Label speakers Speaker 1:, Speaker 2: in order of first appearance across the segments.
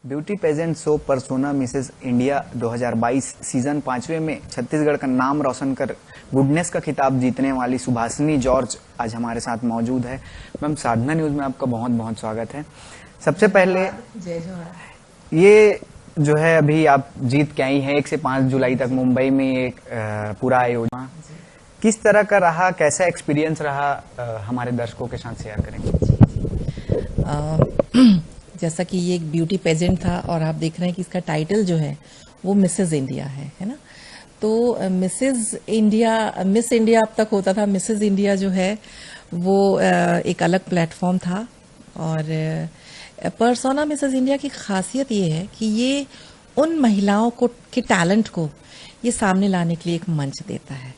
Speaker 1: Beauty pageant show persona Mrs India 2022 season 5वें में छत्तीसगढ़ का नाम रोशन कर गुडनेस का खिताब जीतने वाली सुभाषिनी जॉर्ज आज हमारे साथ मौजूद है। मैम, साधना न्यूज में आपका बहुत बहुत स्वागत है। सबसे पहले
Speaker 2: जय जोहार।
Speaker 1: ये जो है अभी आप जीत के आई हैं 1 से 5 जुलाई तक मुंबई में एक पूरा आयोजन, किस तरह का रहा, कैसा एक्सपीरियंस रहा, हमारे दर्शकों के साथ शेयर करेंगे।
Speaker 2: जैसा कि ये एक ब्यूटी पेजेंट था और आप देख रहे हैं कि इसका टाइटल जो है वो मिसेस इंडिया है ना। तो मिस इंडिया अब तक होता था, मिसेस इंडिया जो है वो एक अलग प्लेटफॉर्म था। और पर्सोना मिसेस इंडिया की खासियत ये है कि ये उन महिलाओं को के टैलेंट को ये सामने लाने के लिए एक मंच देता है।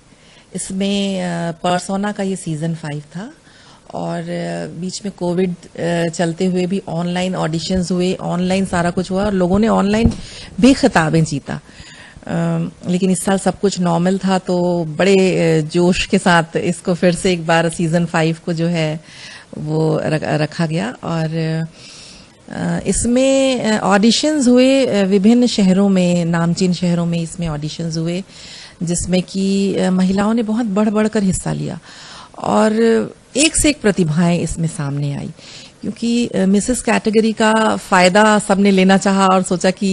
Speaker 2: इसमें पर्सोना का ये सीजन 5 था और बीच में कोविड चलते हुए भी ऑनलाइन ऑडिशंस हुए, ऑनलाइन सारा कुछ हुआ और लोगों ने ऑनलाइन भी खिताबें जीता। लेकिन इस साल सब कुछ नॉर्मल था तो बड़े जोश के साथ इसको फिर से एक बार सीजन 5 को जो है वो रखा गया। और इसमें ऑडिशंस हुए विभिन्न शहरों में, नामचीन शहरों में इसमें ऑडिशंस हुए जिसमें कि महिलाओं ने बहुत बढ़ कर हिस्सा लिया और एक से एक प्रतिभाएं इसमें सामने आई। क्योंकि मिसेस कैटेगरी का फायदा सबने लेना चाहा और सोचा कि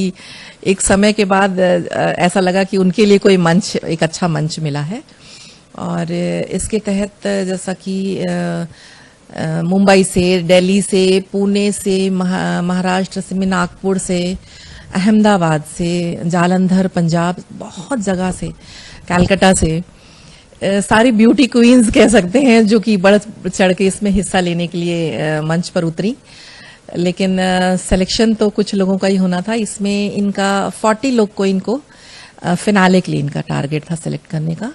Speaker 2: एक समय के बाद ऐसा लगा कि उनके लिए कोई मंच, एक अच्छा मंच मिला है। और इसके तहत जैसा कि मुंबई से, दिल्ली से, पुणे से, महाराष्ट्र से, नागपुर से, अहमदाबाद से, जालंधर, पंजाब, बहुत जगह से, कलकत्ता से सारी ब्यूटी क्वींस कह सकते हैं जो कि बढ़ चढ़ के इसमें हिस्सा लेने के लिए मंच पर उतरी। लेकिन सिलेक्शन तो कुछ लोगों का ही होना था। इसमें इनका 40 लोग को इनको फिनाले के लिए इनका टारगेट था सिलेक्ट करने का।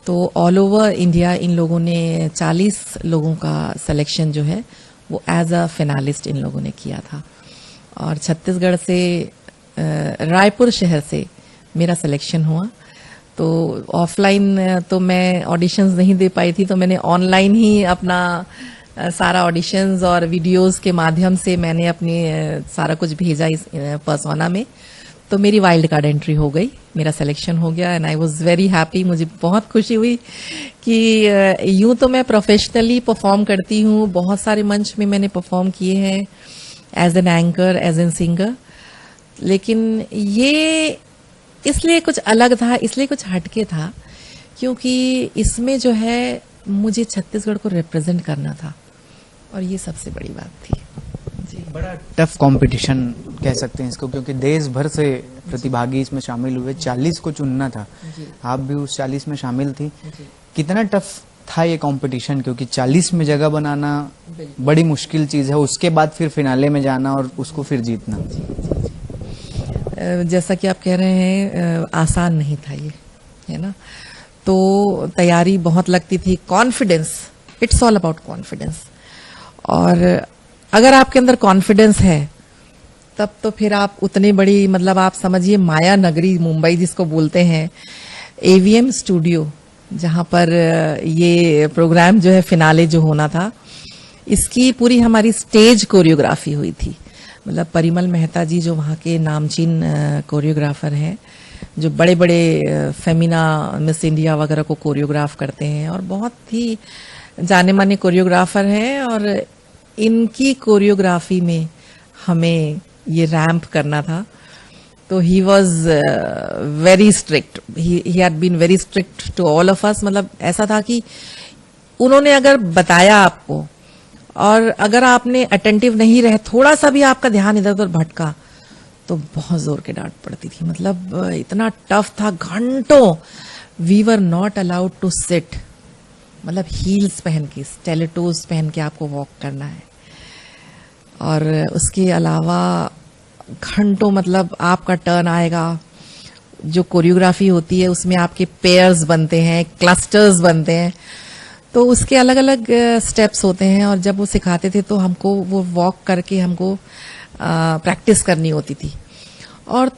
Speaker 2: तो ऑल ओवर इंडिया इन लोगों ने 40 लोगों का सिलेक्शन जो है वो एज अ फिनालिस्ट इन लोगों ने किया था। और छत्तीसगढ़ से, रायपुर शहर से मेरा सिलेक्शन हुआ। तो ऑफलाइन तो मैं ऑडिशंस नहीं दे पाई थी, तो मैंने ऑनलाइन ही अपना सारा ऑडिशंस और वीडियोस के माध्यम से मैंने अपनी सारा कुछ भेजा इस पर्सोना में। तो मेरी वाइल्ड कार्ड एंट्री हो गई, मेरा सिलेक्शन हो गया and I was very happy. मुझे बहुत खुशी हुई कि यूं तो मैं प्रोफेशनली परफॉर्म करती हूँ, बहुत सारे मंच में मैंने परफॉर्म किए हैं as an anchor, as an singer, लेकिन ये इसलिए कुछ अलग था, इसलिए कुछ हटके था क्योंकि इसमें जो है मुझे छत्तीसगढ़ को रिप्रेजेंट करना था और ये सबसे बड़ी बात थी जी।
Speaker 1: बड़ा टफ कंपटीशन कह सकते हैं इसको, क्योंकि देश भर से प्रतिभागी इसमें शामिल हुए, 40 को चुनना था। आप भी उस 40 में शामिल थी। कितना टफ था ये कंपटीशन, क्योंकि 40 में जगह बनाना बड़ी मुश्किल चीज है, उसके बाद फिर फिनाले में जाना और उसको फिर जीतना।
Speaker 2: जैसा कि आप कह रहे हैं आसान नहीं था ये, है ना। तो तैयारी बहुत लगती थी, confidence, it's all about confidence. और अगर आपके अंदर कॉन्फिडेंस है तब तो फिर आप उतनी बड़ी, मतलब आप समझिए माया नगरी मुंबई जिसको बोलते हैं, एवीएम स्टूडियो जहां पर ये प्रोग्राम जो है फिनाले जो होना था, इसकी पूरी हमारी स्टेज कोरियोग्राफी हुई थी। मतलब परिमल मेहता जी जो वहाँ के नामचीन कोरियोग्राफर हैं, जो बड़े बड़े फेमिना, मिस इंडिया वगैरह को कोरियोग्राफ करते हैं और बहुत ही जाने माने कोरियोग्राफर हैं। और इनकी कोरियोग्राफी में हमें ये रैंप करना था। तो he was very strict, he had been very strict to all of us. मतलब ऐसा था कि उन्होंने अगर बताया आपको और अगर आपने अटेंटिव नहीं रहे, थोड़ा सा भी आपका ध्यान इधर उधर भटका तो बहुत जोर के डांट पड़ती थी। मतलब इतना टफ था, घंटों we were not allowed to sit, मतलब हील्स पहन के, स्टेलेटोज पहन के आपको वॉक करना है। और उसके अलावा घंटों, मतलब आपका टर्न आएगा, जो कोरियोग्राफी होती है उसमें आपके पेयर्स बनते हैं, क्लस्टर्स बनते हैं, तो उसके अलग अलग स्टेप्स होते हैं। और जब वो सिखाते थे तो हमको वो वॉक करके हमको प्रैक्टिस करनी होती थी। और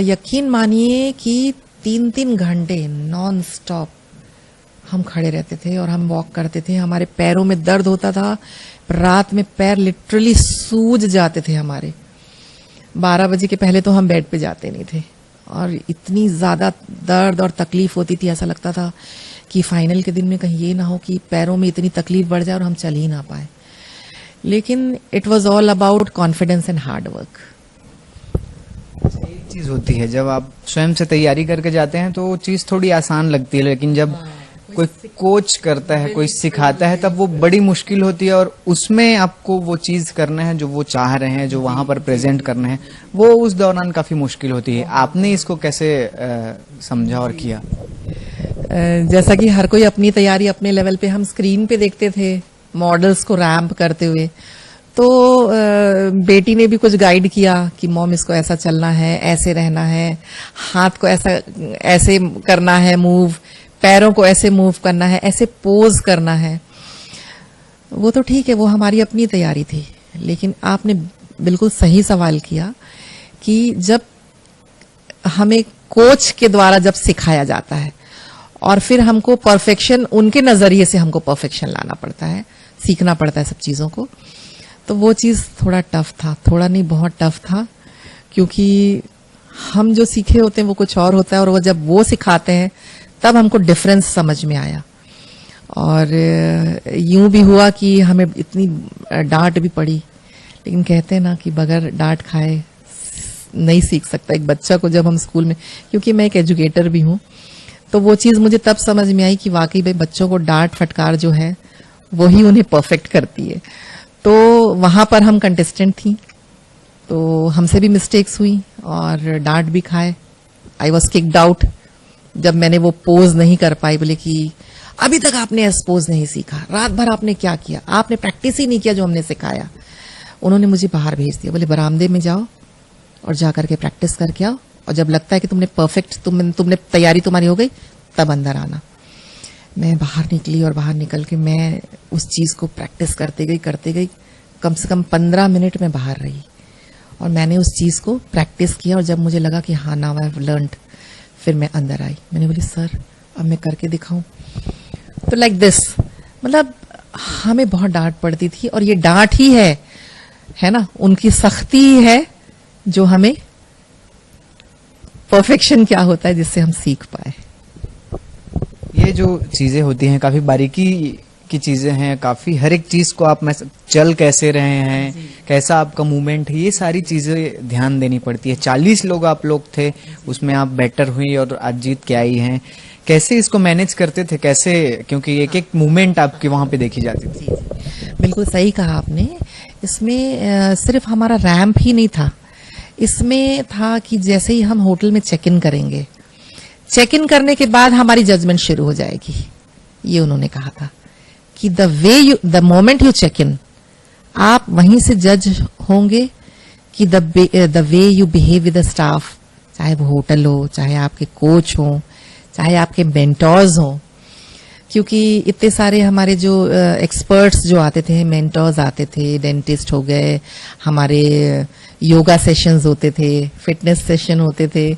Speaker 2: यकीन मानिए कि 3-3 घंटे नॉन स्टॉप हम खड़े रहते थे और हम वॉक करते थे। हमारे पैरों में दर्द होता था, रात में पैर लिटरली सूज जाते थे हमारे। 12 बजे के पहले तो हम बेड पे जाते नहीं थे, और इतनी ज्यादा दर्द और तकलीफ होती थी, ऐसा लगता था कि फाइनल के दिन में कहीं ये ना हो कि पैरों में इतनी तकलीफ बढ़ जाए और हम चल ही ना पाए। लेकिन it was all about confidence and hard work.
Speaker 1: एक चीज होती है, जब आप स्वयं से तैयारी करके जाते हैं तो वो चीज थोड़ी आसान लगती है, लेकिन जब कोई कोच करता है, कोई सिखाता है, तब वो बड़ी मुश्किल होती है, और उसमें आपको वो चीज करना है जो वो चाह रहे हैं, जो वहां पर प्रेजेंट करना है, वो उस दौरान काफी मुश्किल होती है। आपने इसको कैसे समझा और किया?
Speaker 2: जैसा कि हर कोई अपनी तैयारी अपने लेवल पे, हम स्क्रीन पे देखते थे मॉडल्स को रैंप करते हुए, तो बेटी ने भी कुछ गाइड किया कि मॉम इसको ऐसा चलना है, ऐसे रहना है, हाथ को ऐसे करना है मूव, पैरों को ऐसे मूव करना है, ऐसे पोज करना है। वो तो ठीक है, वो हमारी अपनी तैयारी थी। लेकिन आपने बिल्कुल सही सवाल किया कि जब हमें कोच के द्वारा जब सिखाया जाता है और फिर हमको परफेक्शन, उनके नजरिए से हमको परफेक्शन लाना पड़ता है, सीखना पड़ता है सब चीजों को, तो वो चीज थोड़ा टफ था, थोड़ा नहीं बहुत टफ था, क्योंकि हम जो सीखे होते हैं वो कुछ और होता है, और वो जब वो सिखाते हैं तब हमको डिफरेंस समझ में आया। और यूं भी हुआ कि हमें इतनी डांट भी पड़ी, लेकिन कहते हैं ना कि बगैर डांट खाए नहीं सीख सकता एक बच्चा को। जब हम स्कूल में, क्योंकि मैं एक एजुकेटर भी हूं, तो वो चीज मुझे तब समझ में आई कि वाकई भाई बच्चों को डांट फटकार जो है वही उन्हें परफेक्ट करती है। तो वहां पर हम कंटेस्टेंट थी, तो हमसे भी मिस्टेक्स हुई और डांट भी खाए। आई वॉज किक्ड आउट जब मैंने वो पोज नहीं कर पाई, बोले कि अभी तक आपने एस पोज नहीं सीखा, रात भर आपने क्या किया, आपने प्रैक्टिस ही नहीं किया जो हमने सिखाया। उन्होंने मुझे बाहर भेज दिया, बोले बरामदे में जाओ और जाकर के प्रैक्टिस करके आओ, और जब लगता है कि तुमने परफेक्ट, तुमने तैयारी तुम्हारी हो गई, तब अंदर आना। मैं बाहर निकली और बाहर निकल के मैं उस चीज को प्रैक्टिस करते गई, कम से कम 15 मिनट में बाहर रही और मैंने उस चीज को प्रैक्टिस किया। और जब मुझे लगा कि हाँ नाउ आई हैव लर्नड, फिर मैं अंदर आई। मैंने बोली सर अब मैं करके दिखाऊं। तो लाइक दिस, मतलब हमें बहुत डांट पड़ती थी, और ये डांट ही है ना, उनकी सख्ती है जो हमें परफेक्शन क्या होता है जिससे हम सीख पाए।
Speaker 1: ये जो चीजें होती हैं काफी बारीकी की चीजें हैं, काफी हर एक चीज को आप चल कैसे रहे हैं, कैसा आपका मूवमेंट है, ये सारी चीजें ध्यान देनी पड़ती है। 40 लोग आप लोग थे, उसमें आप बेटर हुई और आज जीत के आई हैं। कैसे इसको मैनेज करते थे, कैसे, क्योंकि एक एक मूवमेंट आपके वहां पे देखी जाती थी।
Speaker 2: बिल्कुल सही कहा आपने। इसमें सिर्फ हमारा रैंप ही नहीं था, इसमें था कि जैसे ही हम होटल में चेक इन करेंगे, चेक इन करने के बाद हमारी जजमेंट शुरू हो जाएगी। ये उन्होंने कहा था कि the moment you check in, आप वहीं से जज होंगे कि the way you behave with the staff, चाहे वो होटल हो, चाहे आपके कोच हो, चाहे आपके मेंटोर्स हो। क्योंकि इतने सारे हमारे जो एक्सपर्ट्स जो आते थे, मेंटोर्स आते थे, डेंटिस्ट हो गए, हमारे योगा सेशंस होते थे, फिटनेस सेशन होते थे,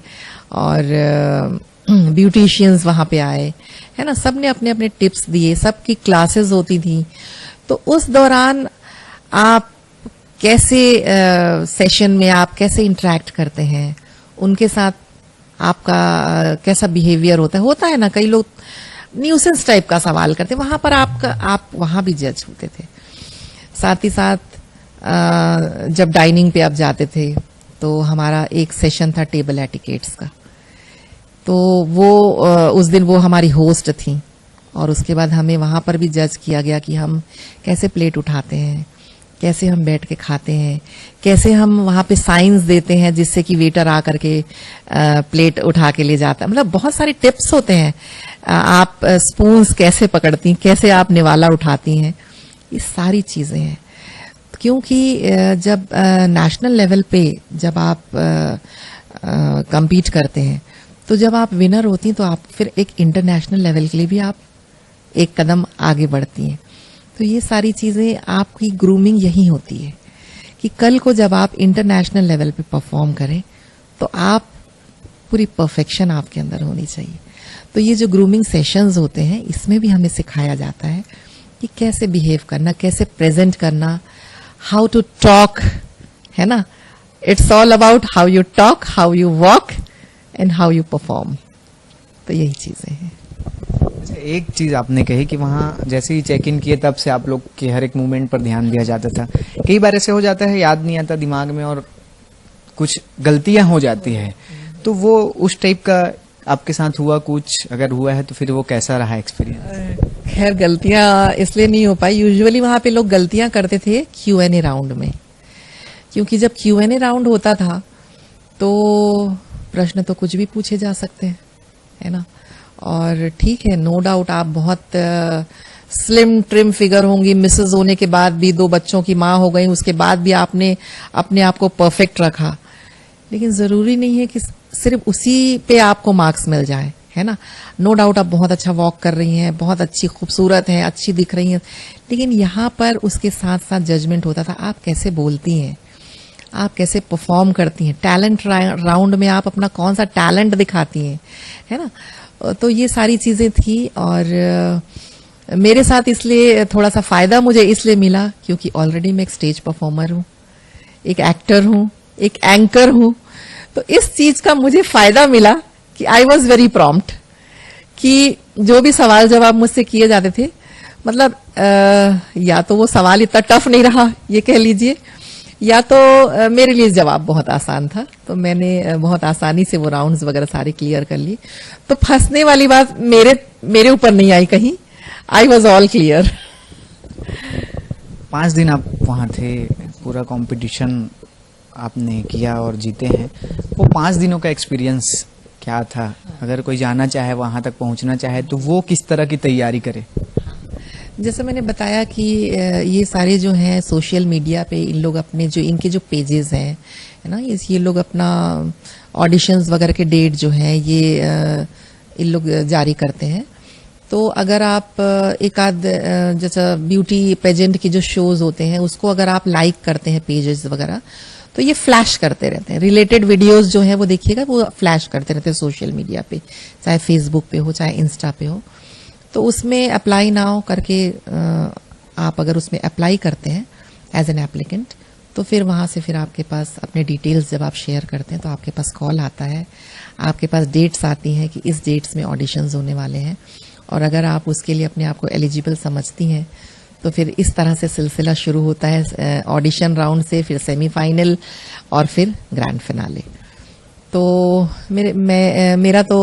Speaker 2: और ब्यूटिशियंस वहां पे आए, है ना, सबने अपने अपने टिप्स दिए, सबकी क्लासेस होती थी। तो उस दौरान आप कैसे सेशन में आप कैसे इंटरेक्ट करते हैं, उनके साथ आपका कैसा बिहेवियर होता है ना, कई लोग न्यूसेंस टाइप का सवाल करते, वहां पर आप वहां भी जज होते थे। साथ ही साथ जब डाइनिंग पे आप जाते थे तो हमारा एक सेशन था टेबल एटिकेट्स का, तो वो उस दिन वो हमारी होस्ट थी, और उसके बाद हमें वहां पर भी जज किया गया कि हम कैसे प्लेट उठाते हैं, कैसे हम बैठ के खाते हैं, कैसे हम वहां पे साइंस देते हैं जिससे कि वेटर आकर के प्लेट उठा के ले जाता है। मतलब बहुत सारे टिप्स होते हैं, आप स्पून्स कैसे पकड़ती, कैसे आप निवाला उठाती हैं, ये सारी चीजें हैं। क्योंकि जब नेशनल लेवल पे जब आप compete करते हैं, तो जब आप विनर होती हैं तो आप फिर एक इंटरनेशनल लेवल के लिए भी आप एक कदम आगे बढ़ती हैं। तो ये सारी चीजें, आपकी ग्रूमिंग यही होती है कि कल को जब आप इंटरनेशनल लेवल पे परफॉर्म करें तो आप पूरी परफेक्शन आपके अंदर होनी चाहिए। तो ये जो ग्रूमिंग सेशंस होते हैं, इसमें भी हमें सिखाया जाता है कि कैसे बिहेव करना, कैसे प्रेजेंट करना, हाउ टू टॉक, है ना, it's all about how you talk, how you walk and how you perform. तो यही चीजें हैं।
Speaker 1: अच्छा, एक चीज आपने कही कि वहाँ जैसे ही चेक इन किए तब से आप लोग के हर एक मूवमेंट पर ध्यान दिया जाता था। कई बार ऐसे हो जाता है, याद नहीं आता दिमाग में और कुछ गलतियां हो जाती है, तो वो उस टाइप का आपके साथ हुआ कुछ? अगर हुआ है तो फिर वो कैसा रहा एक्सपीरियंस?
Speaker 2: खैर गलतियां इसलिए नहीं हो पाई, यूजुअली वहां पे लोग गलतियां करते थे Q&A राउंड में, क्योंकि जब Q&A राउंड होता था तो प्रश्न तो कुछ भी पूछे जा सकते हैं, है ना। और ठीक है, नो डाउट आप बहुत स्लिम ट्रिम फिगर होंगी, मिसेज होने के बाद भी, 2 बच्चों की माँ हो गई, उसके बाद भी आपने अपने आप को परफेक्ट रखा, लेकिन जरूरी नहीं है कि सिर्फ उसी पे आपको मार्क्स मिल जाए, है ना। नो डाउट आप बहुत अच्छा वॉक कर रही हैं, बहुत अच्छी खूबसूरत हैं, अच्छी दिख रही हैं, लेकिन यहाँ पर उसके साथ साथ जजमेंट होता था, आप कैसे बोलती हैं, आप कैसे परफॉर्म करती हैं, टैलेंट राउंड में आप अपना कौन सा टैलेंट दिखाती हैं, है ना। तो ये सारी चीजें थी। और मेरे साथ इसलिए थोड़ा सा फायदा मुझे इसलिए मिला क्योंकि ऑलरेडी मैं एक स्टेज परफॉर्मर हूँ, एक एक्टर हूँ, एक एंकर हूँ। तो इस चीज का मुझे फायदा मिला कि आई वॉज वेरी प्रॉम्प्ट, कि जो भी सवाल जवाब मुझसे किए जाते थे, मतलब या तो वो सवाल इतना टफ नहीं रहा ये कह लीजिए, या तो मेरे लिए जवाब बहुत आसान था, तो मैंने बहुत आसानी से वो राउंड्स वगैरह सारे क्लियर कर लिए। तो फंसने वाली बात मेरे ऊपर नहीं आई कहीं, आई वॉज ऑल क्लियर।
Speaker 1: 5 दिन आप वहाँ थे, पूरा कंपटीशन आपने किया और जीते हैं। वो 5 दिनों का एक्सपीरियंस क्या था? अगर कोई जाना चाहे, वहाँ तक पहुँचना चाहे, तो वो किस तरह की तैयारी करे?
Speaker 2: जैसे मैंने बताया कि ये सारे जो हैं सोशल मीडिया पे इन लोग अपने जो इनके जो पेजेस हैं, है ना, ये लोग अपना ऑडिशंस वगैरह के डेट जो है ये इन लोग जारी करते हैं। तो अगर आप एक आध जैसा ब्यूटी पेजेंट की जो शोज होते हैं उसको अगर आप लाइक करते हैं पेजेस वगैरह, तो ये फ्लैश करते रहते हैं। रिलेटेड वीडियोस जो है वो देखिएगा, वो फ्लैश करते रहते हैं सोशल मीडिया पे, चाहे फेसबुक पे हो चाहे इंस्टा पे हो। तो उसमें अप्लाई नाउ करके आप अगर उसमें अप्लाई करते हैं एज एन एप्लीकेंट, तो फिर वहां से फिर आपके पास अपने डिटेल्स जब आप शेयर करते हैं तो आपके पास कॉल आता है, आपके पास डेट्स आती हैं कि इस डेट्स में ऑडिशंस होने वाले हैं, और अगर आप उसके लिए अपने आप को एलिजिबल समझती हैं तो फिर इस तरह से सिलसिला शुरू होता है, ऑडिशन राउंड से फिर सेमीफाइनल और फिर ग्रैंड फिनाले। तो मेरा तो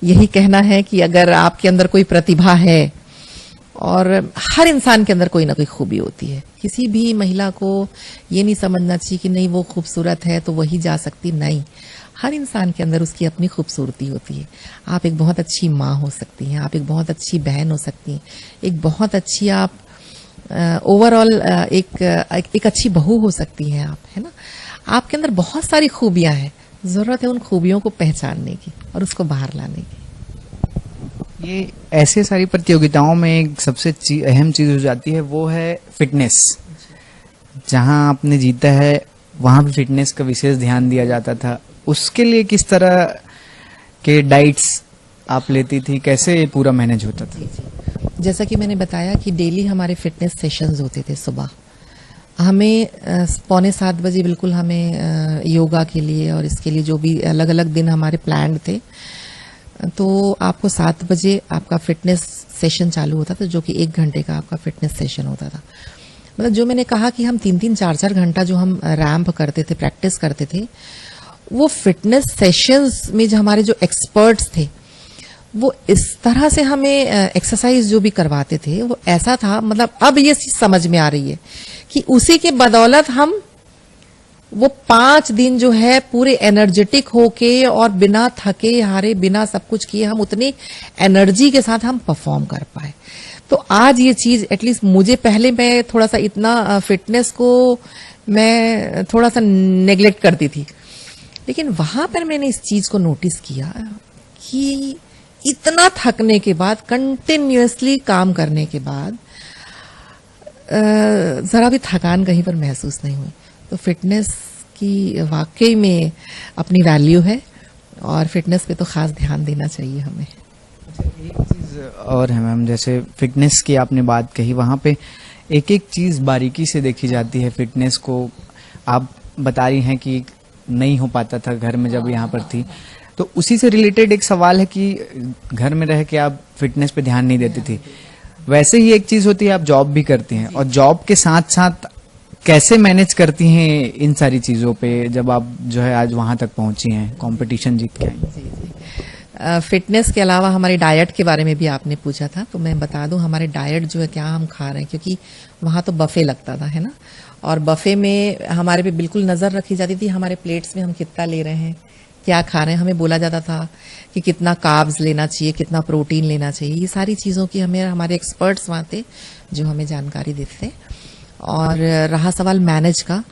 Speaker 2: यही कहना है कि अगर आपके अंदर कोई प्रतिभा है, और हर इंसान के अंदर कोई ना कोई खूबी होती है, किसी भी महिला को ये नहीं समझना चाहिए कि नहीं वो खूबसूरत है तो वही जा सकती, नहीं, हर इंसान के अंदर उसकी अपनी खूबसूरती होती है। आप एक बहुत अच्छी माँ हो सकती हैं, आप एक बहुत अच्छी बहन हो सकती हैं, एक बहुत अच्छी आप ओवरऑल एक अच्छी बहू हो सकती हैं आप, है ना। आपके अंदर बहुत सारी खूबियां हैं, जरूरत है उन खूबियों को पहचानने की और उसको बाहर लाने की।
Speaker 1: ये ऐसे सारी प्रतियोगिताओं में एक सबसे अहम चीज हो जाती है, वो है फिटनेस। जहां आपने जीता है वहां भी फिटनेस का विशेष ध्यान दिया जाता था। उसके लिए किस तरह के डाइट्स आप लेती थी, कैसे ये पूरा मैनेज होता था?
Speaker 2: जैसा कि मैंने बताया कि डेली हमारे फिटनेस सेशंस होते थे। सुबह हमें 6:45 बजे बिल्कुल हमें योगा के लिए और इसके लिए जो भी अलग अलग दिन हमारे प्लान थे, तो आपको 7 बजे आपका फिटनेस सेशन चालू होता था, जो कि 1 घंटे का आपका फिटनेस सेशन होता था। मतलब जो मैंने कहा कि हम 3-3, 4-4 घंटा जो हम रैंप करते थे, प्रैक्टिस करते थे, वो फिटनेस सेशंस में जो हमारे जो एक्सपर्ट्स थे वो इस तरह से हमें एक्सरसाइज जो भी करवाते थे वो ऐसा था, मतलब अब ये चीज समझ में आ रही है कि उसी के बदौलत हम वो 5 दिन जो है पूरे एनर्जेटिक होके और बिना थके हारे, बिना सब कुछ किए, हम उतनी एनर्जी के साथ हम परफॉर्म कर पाए। तो आज ये चीज एटलीस्ट मुझे, पहले मैं थोड़ा सा इतना फिटनेस को मैं थोड़ा सा नेग्लेक्ट करती थी, लेकिन वहां पर मैंने इस चीज को नोटिस किया कि इतना थकने के बाद, कंटिन्यूअसली काम करने के बाद जरा भी थकान कहीं पर महसूस नहीं हुई। तो फिटनेस की वाकई में अपनी वैल्यू है और फिटनेस पे तो खास ध्यान देना चाहिए हमें।
Speaker 1: एक चीज और है मैम, जैसे फिटनेस की आपने बात कही, वहाँ पे एक एक चीज बारीकी से देखी जाती है फिटनेस को। आप बता रही हैं कि नहीं हो पाता था घर में जब यहाँ पर थी, तो उसी से रिलेटेड एक सवाल है कि घर में रह के आप फिटनेस पे ध्यान नहीं देती थी, वैसे ही एक चीज होती है आप जॉब भी करती हैं, और जॉब के साथ साथ कैसे मैनेज करती हैं इन सारी चीजों पे जब आप जो है आज वहां तक पहुंची हैं, कंपटीशन जीत के आई?
Speaker 2: फिटनेस के अलावा हमारे डाइट के बारे में भी आपने पूछा था, तो मैं बता दूं हमारे डाइट जो है क्या हम खा रहे हैं, क्योंकि वहां तो बफे लगता था, है ना, और बफे में हमारे पे बिल्कुल नजर रखी जाती थी, हमारे प्लेट्स में हम कितना ले रहे हैं, क्या खा रहे हैं, हमें बोला जाता था कि कितना कार्ब्स लेना चाहिए, कितना प्रोटीन लेना चाहिए, ये सारी चीज़ों की हमें हमारे एक्सपर्ट्स वहाँ थे जो हमें जानकारी देते थे। और रहा सवाल मैनेज का,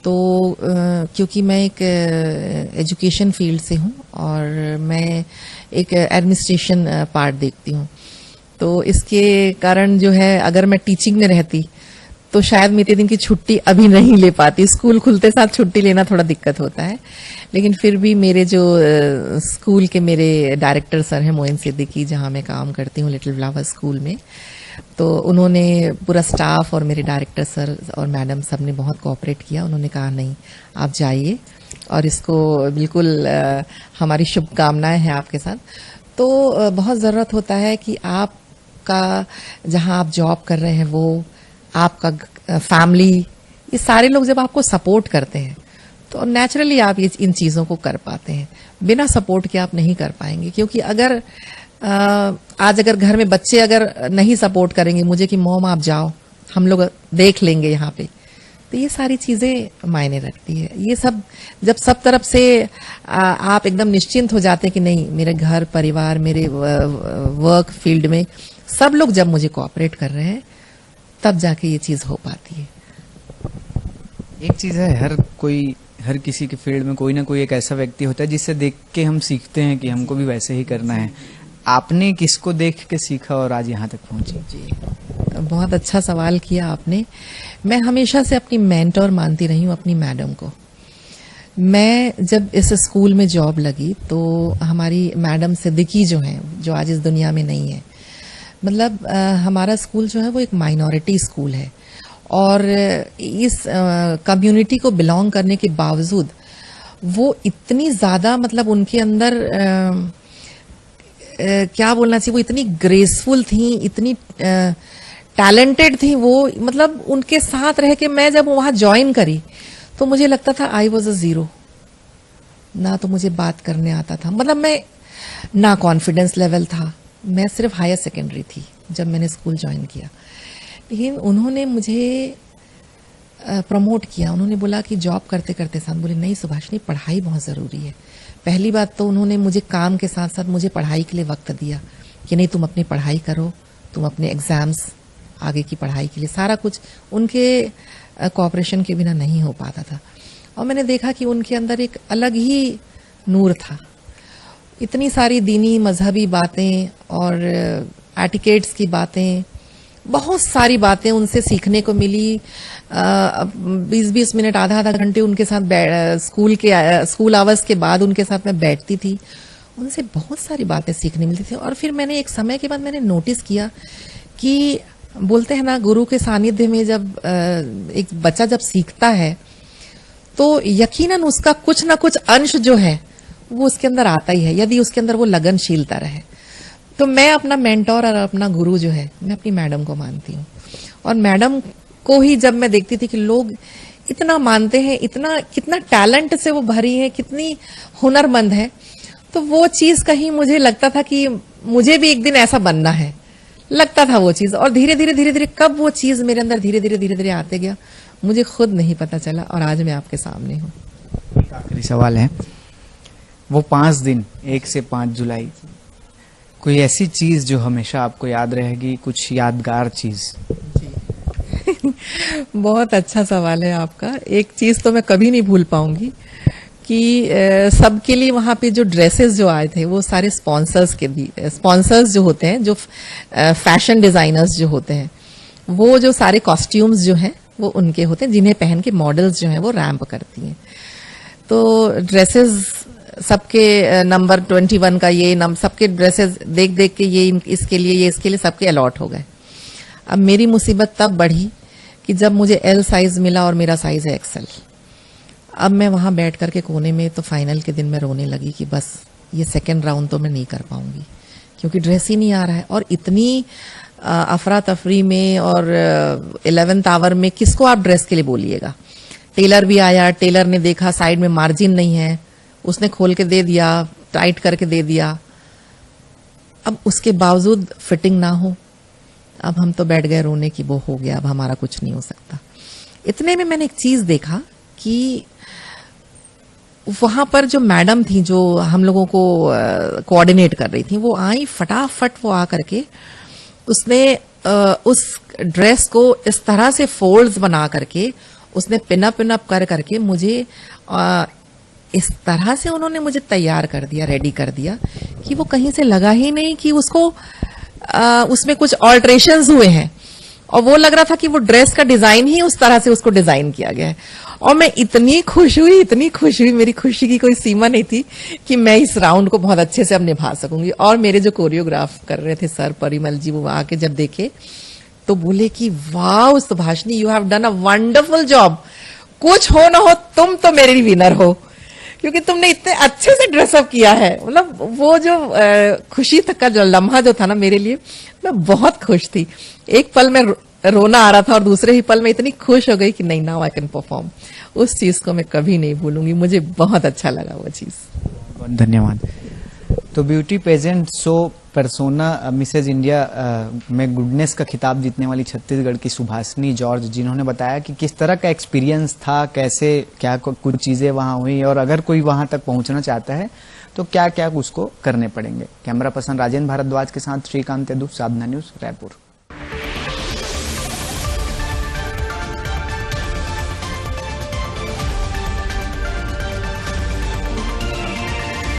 Speaker 2: तो क्योंकि मैं एक एजुकेशन फील्ड से हूँ और मैं एक एडमिनिस्ट्रेशन पार्ट देखती हूँ, तो इसके कारण जो है अगर मैं टीचिंग में रहती तो शायद मैं इतने दिन की छुट्टी अभी नहीं ले पाती। स्कूल खुलते साथ छुट्टी लेना थोड़ा दिक्कत होता है, लेकिन फिर भी मेरे जो स्कूल के मेरे डायरेक्टर सर हैं मोइन सिद्दीकी, जहां मैं काम करती हूँ लिटिल फ्लावर स्कूल में, तो उन्होंने पूरा स्टाफ और मेरे डायरेक्टर सर और मैडम सब ने बहुत कोऑपरेट किया। उन्होंने कहा नहीं आप जाइए, और इसको बिल्कुल हमारी शुभकामनाएं हैं आपके साथ। तो बहुत ज़रूरत होता है कि आपका जहां आप जॉब कर रहे हैं वो आपका फैमिली, ये सारे लोग जब आपको सपोर्ट करते हैं तो नेचुरली आप ये इन चीज़ों को कर पाते हैं। बिना सपोर्ट के आप नहीं कर पाएंगे, क्योंकि अगर आज अगर घर में बच्चे अगर नहीं सपोर्ट करेंगे मुझे कि मॉम आप जाओ हम लोग देख लेंगे यहाँ पे, तो ये सारी चीज़ें मायने रखती है। ये सब जब सब तरफ से आप एकदम निश्चिंत हो जाते हैं कि नहीं मेरे घर परिवार मेरे वर्क फील्ड में सब लोग जब मुझे कोऑपरेट कर रहे हैं तब जाके ये चीज़ हो पाती है।
Speaker 1: एक चीज है, हर किसी के फील्ड में कोई ना कोई एक ऐसा व्यक्ति होता है जिससे देख के हम सीखते हैं कि हमको भी वैसे ही करना है। आपने किसको देख के सीखा और आज यहाँ तक पहुंची?
Speaker 2: जी, बहुत अच्छा सवाल किया आपने। मैं हमेशा से अपनी मेंटोर मानती रही हूँ अपनी मैडम को। मैं जब इस स्कूल में जॉब लगी तो हमारी मैडम सिद्दीकी जो हैं, जो आज इस दुनिया में नहीं है, मतलब हमारा स्कूल जो है वो एक माइनॉरिटी स्कूल है, और इस कम्युनिटी को बिलोंग करने के बावजूद वो इतनी ज़्यादा मतलब उनके अंदर क्या बोलना चाहिए, वो इतनी ग्रेसफुल थी, इतनी टैलेंटेड थी वो, मतलब उनके साथ रह के मैं जब वहाँ ज्वाइन करी तो मुझे लगता था आई वॉज अ जीरो। ना तो मुझे बात करने आता था, मतलब मैं ना कॉन्फिडेंस लेवल था, मैं सिर्फ हायर सेकेंडरी थी जब मैंने स्कूल ज्वाइन किया। लेकिन उन्होंने मुझे प्रमोट किया। उन्होंने बोला कि जॉब करते करते साथ बोले नहीं सुभाषिनी पढ़ाई बहुत ज़रूरी है। पहली बात तो उन्होंने मुझे काम के साथ साथ मुझे पढ़ाई के लिए वक्त दिया कि नहीं तुम अपनी पढ़ाई करो, तुम अपने एग्ज़ाम्स आगे की पढ़ाई के लिए, सारा कुछ उनके कोऑपरेशन के बिना नहीं हो पाता था। और मैंने देखा कि उनके अंदर एक अलग ही नूर था। इतनी सारी दीनी मजहबी बातें और एटिकेट्स की बातें, बहुत सारी बातें उनसे सीखने को मिली। 20-20 मिनट आधा घंटे उनके साथ स्कूल आवर्स के बाद उनके साथ मैं बैठती थी, उनसे बहुत सारी बातें सीखने मिलती थी। और फिर मैंने एक समय के बाद मैंने नोटिस किया कि बोलते हैं ना गुरु के सानिध्य में जब एक बच्चा जब सीखता है तो यकीनन उसका कुछ ना कुछ अंश जो है वो उसके अंदर आता ही है, यदि उसके अंदर वो लगनशीलता रहे। तो मैं अपना मेंटोर और अपना गुरु जो है मैं अपनी मैडम को मानती हूँ। और मैडम को ही जब मैं देखती थी कि लोग इतना मानते हैं, इतना कितना टैलेंट से वो भरी है, कितनी हुनरमंद है, तो वो चीज कहीं मुझे लगता था कि मुझे भी एक दिन ऐसा बनना है, लगता था वो चीज। और धीरे धीरे कब वो चीज मेरे अंदर धीरे धीरे आते गया मुझे खुद नहीं पता चला, और आज मैं आपके सामने हूँ।
Speaker 1: आखिरी सवाल है, वो 5 दिन 1 से 5 जुलाई, कोई ऐसी चीज जो हमेशा आपको याद रहेगी, कुछ यादगार चीज?
Speaker 2: बहुत अच्छा सवाल है आपका। एक चीज तो मैं कभी नहीं भूल पाऊंगी कि सबके लिए वहां पे जो ड्रेसेस जो आए थे वो सारे स्पॉन्सर्स जो होते हैं, जो फैशन डिजाइनर्स जो होते हैं, वो जो सारे कॉस्ट्यूम्स जो हैं वो उनके होते हैं, जिन्हें पहन के मॉडल्स जो हैं वो रैंप करती हैं। तो ड्रेसेस सबके नंबर 21 का ये सबके ड्रेसेस देख देख के ये इसके लिए सबके अलॉट हो गए। अब मेरी मुसीबत तब बढ़ी कि जब मुझे एल साइज मिला और मेरा साइज है एक्सेल। अब मैं वहां बैठ करके कोने में तो फाइनल के दिन में रोने लगी कि बस ये सेकेंड राउंड तो मैं नहीं कर पाऊंगी, क्योंकि ड्रेस ही नहीं आ रहा है। और इतनी अफरा तफरी में और 11th आवर में किसको आप ड्रेस के लिए बोलिएगा। टेलर भी आया, टेलर ने देखा साइड में मार्जिन नहीं है, उसने खोल के दे दिया, टाइट करके दे दिया। अब उसके बावजूद फिटिंग ना हो, अब हम तो बैठ गए रोने की वो हो गया, अब हमारा कुछ नहीं हो सकता। इतने में मैंने एक चीज देखा कि वहां पर जो मैडम थी जो हम लोगों को कोऑर्डिनेट कर रही थी, वो आई फटाफट, वो आ करके उसने उस ड्रेस को इस तरह से फोल्ड्स बना करके उसने पिनअप कर करके मुझे इस तरह से उन्होंने मुझे तैयार कर दिया, रेडी कर दिया कि वो कहीं से लगा ही नहीं कि उसको उसमें कुछ ऑल्ट्रेशंस हुए हैं। और वो लग रहा था कि वो ड्रेस का डिजाइन ही उस तरह से उसको डिजाइन किया गया है। और मैं इतनी खुश हुई, मेरी खुशी की कोई सीमा नहीं थी कि मैं इस राउंड को बहुत अच्छे से अब निभा सकूंगी। और मेरे जो कोरियोग्राफ कर रहे थे सर परिमल जी, वो आके जब देखे तो बोले कि वाह Subhashini, you have done a wonderful job, कुछ हो ना हो तुम तो मेरी विनर हो, क्योंकि तुमने इतने अच्छे से ड्रेसअप किया है। मतलब वो जो खुशी तक का जो लम्हा जो था ना मेरे लिए, मैं बहुत खुश थी। एक पल में रोना आ रहा था और दूसरे ही पल में इतनी खुश हो गई कि नहीं, नाउ आई कैन परफॉर्म। उस चीज को मैं कभी नहीं भूलूंगी, मुझे बहुत अच्छा लगा वो चीज।
Speaker 1: बहुत धन्यवाद। तो beauty pageant show persona Mrs India में गुडनेस का खिताब जीतने वाली छत्तीसगढ़ की सुभाषिनी जॉर्ज, जिन्होंने बताया कि किस तरह का एक्सपीरियंस था, कैसे क्या कुछ चीजें वहां हुई, और अगर कोई वहां तक पहुंचना चाहता है तो क्या क्या उसको करने पड़ेंगे। कैमरा पर्सन राजेंद्र भारद्वाज के साथ श्रीकांत यदु, साधना न्यूज, रायपुर।